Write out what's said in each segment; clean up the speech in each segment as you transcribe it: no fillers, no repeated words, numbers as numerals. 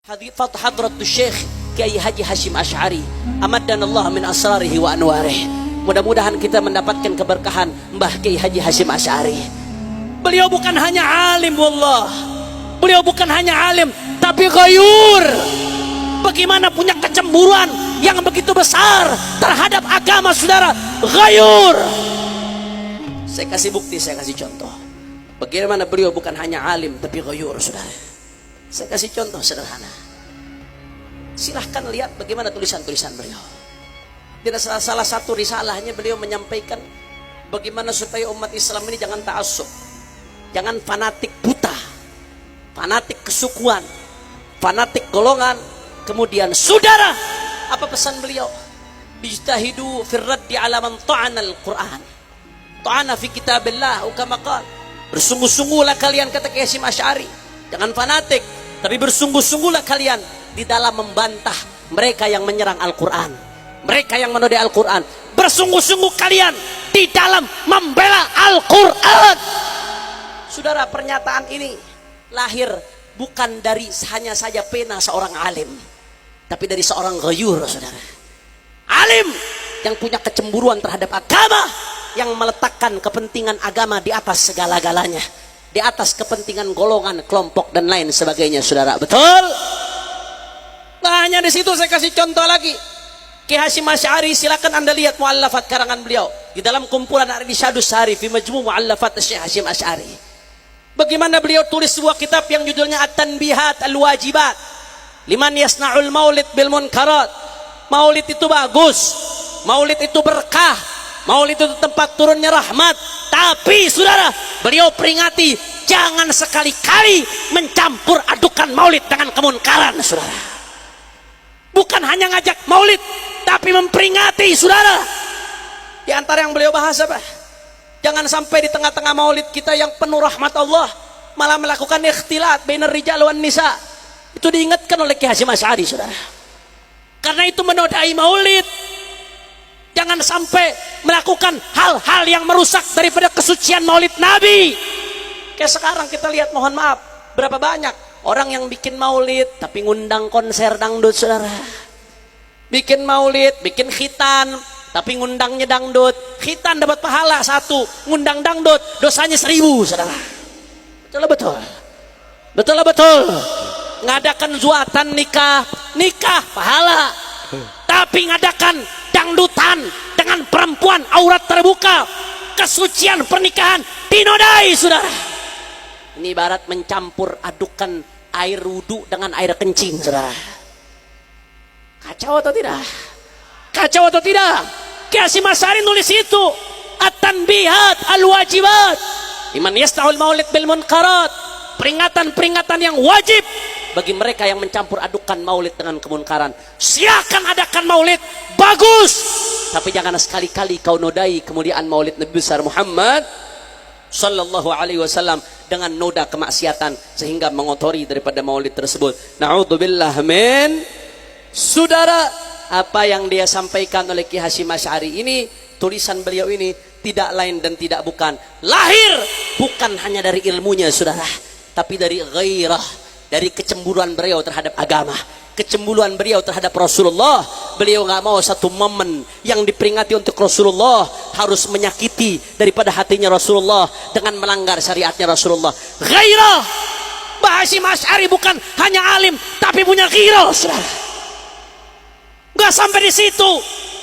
Hadifat Hadratus Syekh Kiai Haji Hasyim Asy'ari amaddan Allah min asrarihi wa anwarih. Mudah-mudahan kita mendapatkan keberkahan Mbah Kiai Haji Hasyim Asy'ari. Beliau bukan hanya alim, wallah. Beliau bukan hanya alim, tapi ghayur. Bagaimana punya kecemburuan yang begitu besar terhadap agama, saudara. Ghayur. Saya kasih bukti, saya kasih contoh. Bagaimana beliau bukan hanya alim, tapi ghayur, saudara. Saya kasih contoh sederhana. Silahkan lihat bagaimana tulisan-tulisan beliau. Di salah satu risalahnya beliau menyampaikan bagaimana supaya umat Islam ini jangan ta'assub, jangan fanatik buta, fanatik kesukuan, fanatik golongan. Kemudian saudara, apa pesan beliau? Bijtahidu fir raddi ala man ta'ana al-Qur'an, ta'ana fi kitabillah, kama qala. Bersungguh-sungguhlah kalian, kata Kiai Hasyim Asy'ari, jangan fanatik, tapi bersungguh-sungguhlah kalian di dalam membantah mereka yang menyerang Al-Quran, mereka yang menodai Al-Quran. Bersungguh-sungguh kalian di dalam membela Al-Quran. Saudara, pernyataan ini lahir bukan dari hanya saja pena seorang alim, tapi dari seorang ghayur, saudara. Alim yang punya kecemburuan terhadap agama, yang meletakkan kepentingan agama di atas segala-galanya, di atas kepentingan golongan, kelompok dan lain sebagainya, saudara. Betul? Nah, hanya di situ saya kasih contoh lagi. Kiai Hasyim Asy'ari, silakan Anda lihat muallafat karangan beliau di dalam kumpulan Ar-Risyadus Sari fi Majmu' Muallafat Syekh Hasyim Asy'ari. Bagaimana beliau tulis sebuah kitab yang judulnya At-Tanbihat Al-Wajibat liman yasna'ul maulid bil munkarat. Maulid itu bagus, maulid itu berkah, maulid itu tempat turunnya rahmat. Tapi saudara, beliau peringati jangan sekali-kali mencampur adukan maulid dengan kemunkaran, saudara. Bukan hanya ngajak maulid, tapi memperingati, saudara. Di antara yang beliau bahas apa? Jangan sampai di tengah-tengah maulid kita yang penuh rahmat Allah malah melakukan ikhtilat bainar rijal wan nisa. Itu diingatkan oleh Kiai Hasyim Asy'ari, saudara. Karena itu menodai maulid. Jangan sampai melakukan hal-hal yang merusak daripada kesucian maulid Nabi. Kayak sekarang kita lihat, mohon maaf, berapa banyak orang yang bikin maulid tapi ngundang konser dangdut, saudara. Bikin maulid, bikin khitan tapi ngundangnya dangdut. Khitan dapat pahala 1, ngundang dangdut dosanya 1000, saudara. Betul. Betul. Ngadakan zuatan nikah pahala. Tapi ngadakan dangdutan dengan perempuan aurat terbuka, kesucian pernikahan dinodai, saudara. Ini ibarat mencampur adukan air wudu dengan air kencing, saudara. Kacau atau tidak? Kacau atau tidak? Kiai Hasyim Asy'ari nulis itu At-Tanbihat Al-Wajibat liman yasta'ul maulid bil munkarat. Peringatan-peringatan yang wajib bagi mereka yang mencampur adukan maulid dengan kemunkaran. Silakan adakan maulid, bagus, tapi jangan sekali-kali kau nodai kemuliaan maulid Nabi besar Muhammad sallallahu alaihi wasallam dengan noda kemaksiatan sehingga mengotori daripada maulid tersebut. Na'udzubillah min. Saudara, apa yang dia sampaikan oleh Kiai Hasyim Asy'ari ini, tulisan beliau ini tidak lain dan tidak bukan, lahir bukan hanya dari ilmunya, saudara, tapi dari ghairah, dari kecemburuan beliau terhadap agama, kecemburuan beliau terhadap Rasulullah. Beliau nggak mau satu momen yang diperingati untuk Rasulullah harus menyakiti daripada hatinya Rasulullah dengan melanggar syariatnya Rasulullah. Ghairah. Mbah Hasyim Asy'ari bukan hanya alim, tapi punya ghairah, saudara. Nggak sampai di situ,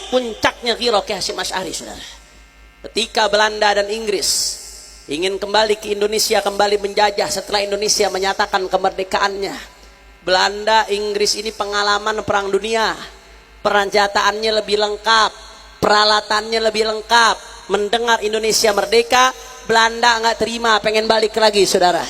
puncaknya ghairah Kiai Hasyim Asy'ari, saudara. Ketika Belanda dan Inggris ingin kembali ke Indonesia, kembali menjajah setelah Indonesia menyatakan kemerdekaannya. Belanda, Inggris ini pengalaman perang dunia. Peranjataannya lebih lengkap, peralatannya lebih lengkap. Mendengar Indonesia merdeka, Belanda nggak terima, pengen balik lagi, saudara.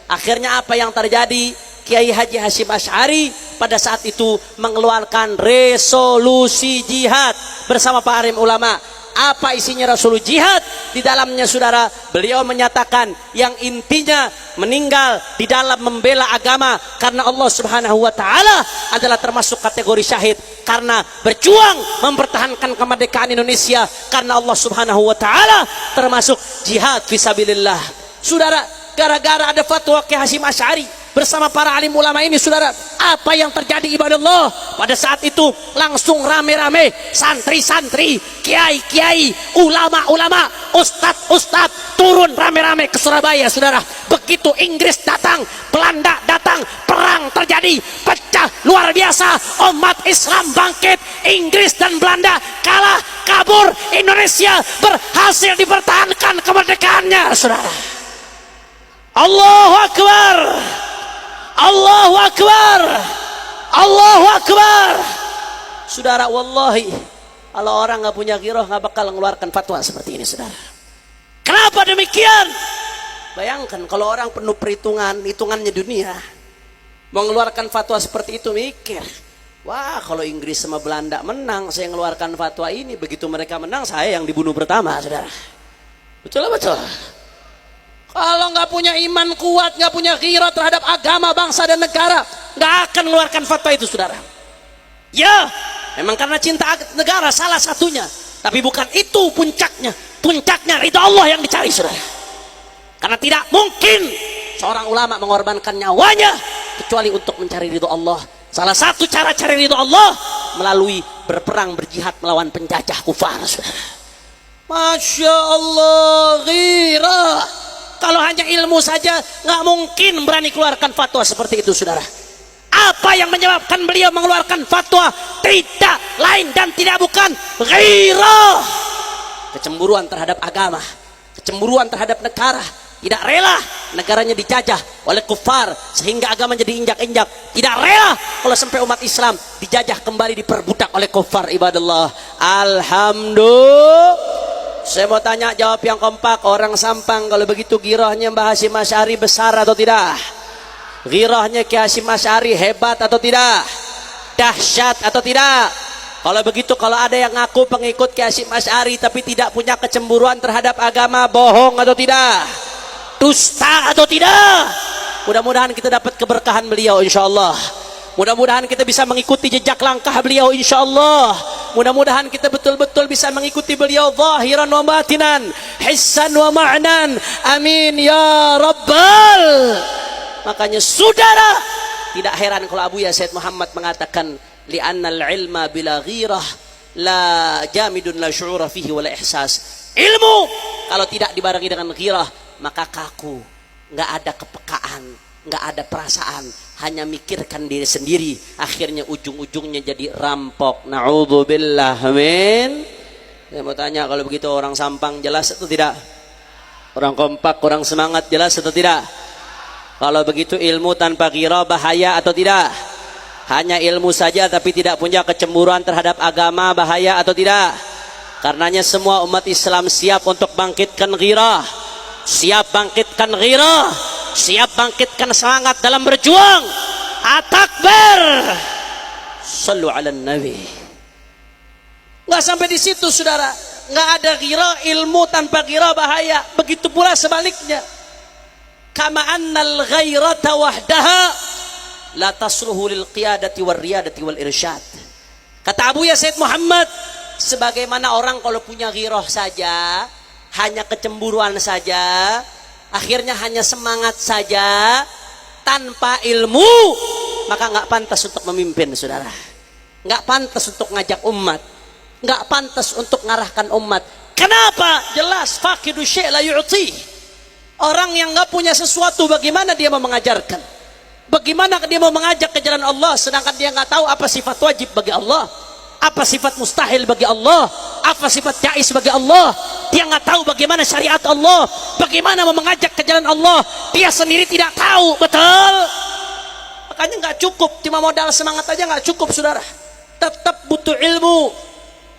Akhirnya apa yang terjadi? Kiai Haji Hasyim Asy'ari pada saat itu mengeluarkan resolusi jihad bersama para alim ulama. Apa isinya resolusi jihad? Di dalamnya, saudara, beliau menyatakan yang intinya meninggal di dalam membela agama karena Allah Subhanahu wa taala adalah termasuk kategori syahid, karena berjuang mempertahankan kemerdekaan Indonesia karena Allah Subhanahu wa taala termasuk jihad fisabilillah. Saudara, gara-gara ada fatwa Kiai Hasyim Asy'ari bersama para alim ulama ini, saudara. Apa yang terjadi ibadallah? Pada saat itu langsung rame-rame santri-santri, kiai-kiai, ulama-ulama, ustadz-ustadz turun rame-rame ke Surabaya, saudara. Begitu Inggris datang, Belanda datang, perang terjadi, pecah luar biasa, umat Islam bangkit, Inggris dan Belanda kalah, kabur, Indonesia berhasil dipertahankan kemerdekaannya, saudara. Allahu Akbar, Allahu Akbar, Allahu Akbar. Saudara, wallahi kalau orang nggak punya ghirah nggak bakal mengeluarkan fatwa seperti ini, saudara. Kenapa demikian? Bayangkan kalau orang penuh perhitungan, hitungannya dunia, mengeluarkan fatwa seperti itu, mikir, wah kalau Inggris sama Belanda menang, saya mengeluarkan fatwa ini. Begitu mereka menang, saya yang dibunuh pertama, saudara. Betul betul. Kalau nggak punya iman kuat, nggak punya ghirah terhadap agama, bangsa dan negara, nggak akan mengeluarkan fatwa itu, saudara. Ya, memang karena cinta negara salah satunya, tapi bukan itu puncaknya. Puncaknya ridha Allah yang dicari, saudara. Karena tidak mungkin seorang ulama mengorbankan nyawanya kecuali untuk mencari ridha Allah. Salah satu cara cari ridha Allah melalui berperang, berjihad melawan penjajah kufar, saudara. Masya Allah, ghirah. Kalau hanya ilmu saja nggak mungkin berani keluarkan fatwa seperti itu, saudara. Apa yang menyebabkan beliau mengeluarkan fatwa? Tidak lain dan tidak bukan ghirah, kecemburuan terhadap agama, kecemburuan terhadap negara. Tidak rela negaranya dijajah oleh kufar sehingga agama jadi injak-injak. Tidak rela kalau sampai umat Islam dijajah kembali, diperbudak oleh kufar, ibadallah. Alhamdulillah. Saya mau tanya, jawab yang kompak. Orang Sampang kalau begitu ghirahnya Mbah Hasyim Asy'ari besar atau tidak? Ghirahnya Ki Hasyim Asy'ari hebat atau tidak? Dahsyat atau tidak? Kalau begitu, kalau ada yang ngaku pengikut Ki Hasyim Asy'ari tapi tidak punya kecemburuan terhadap agama, bohong atau tidak? Dusta atau tidak? Mudah-mudahan kita dapat keberkahan beliau, insyaallah. Mudah-mudahan kita bisa mengikuti jejak langkah beliau, insyaallah. Mudah-mudahan kita betul-betul bisa mengikuti beliau zahiran wa batinan, hissan wa ma'nan. Amin ya rabbal. Makanya saudara, tidak heran kalau Abuya Said Muhammad mengatakan li'annal ilma bila ghirah la jamidun la syu'ura fihi wa la ihsas. Ilmu kalau tidak dibarengi dengan ghirah maka kaku, nggak ada kepekaan, nggak ada perasaan, hanya mikirkan diri sendiri. Akhirnya ujung-ujungnya jadi rampok. Na'udzubillah min. Saya mau tanya, kalau begitu orang Sampang jelas atau tidak? Orang kompak, orang semangat jelas atau tidak? Kalau begitu ilmu tanpa ghirah bahaya atau tidak? Hanya ilmu saja tapi tidak punya kecemburuan terhadap agama, bahaya atau tidak? Karenanya semua umat Islam siap untuk bangkitkan ghirah, siap bangkitkan ghirah, siap bangkitkan semangat dalam berjuang. At-takbir. Sallu ala nabi. Nggak sampai di situ, saudara. Nggak ada ghirah, ilmu tanpa ghirah bahaya. Begitu pula sebaliknya. Kama annal ghairata wahdaha la tasluhu lil qiyadati wal riyadati wal irsyad. Kata Abuya Said Muhammad, sebagaimana orang kalau punya ghirah saja, hanya kecemburuan saja, akhirnya hanya semangat saja tanpa ilmu, maka nggak pantas untuk memimpin, saudara. Nggak pantas untuk ngajak umat, nggak pantas untuk ngarahkan umat. Kenapa? Jelas faqidu syai' la yu'ti. Orang yang nggak punya sesuatu, bagaimana dia mau mengajarkan? Bagaimana dia mau mengajak ke jalan Allah sedangkan dia nggak tahu apa sifat wajib bagi Allah, apa sifat mustahil bagi Allah, apa sifat jaiz bagi Allah. Dia nggak tahu bagaimana syariat Allah, bagaimana mau mengajak ke jalan Allah, dia sendiri tidak tahu, betul? Makanya nggak cukup cuma modal semangat aja, nggak cukup, saudara. Tetap butuh ilmu.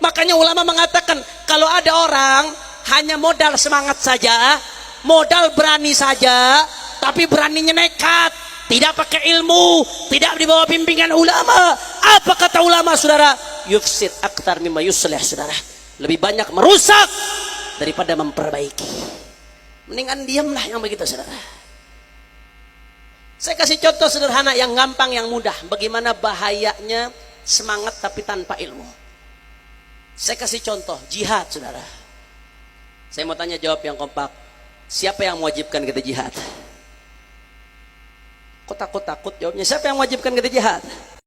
Makanya ulama mengatakan kalau ada orang hanya modal semangat saja, modal berani saja, tapi beraninya nekat, tidak pakai ilmu, tidak di bawah bimbingan ulama, apa kata ulama, saudara? Yufsid aktar mimma yuslih, saudara. Lebih banyak merusak daripada memperbaiki. Mendingan diamlah yang begitu, saudara. Saya kasih contoh sederhana yang gampang, yang mudah, bagaimana bahayanya semangat tapi tanpa ilmu. Saya kasih contoh jihad, saudara. Saya mau tanya, jawab yang kompak. Siapa yang mewajibkan kita jihad? Kok takut-takut jawabnya? Siapa yang wajibkan kita jihad?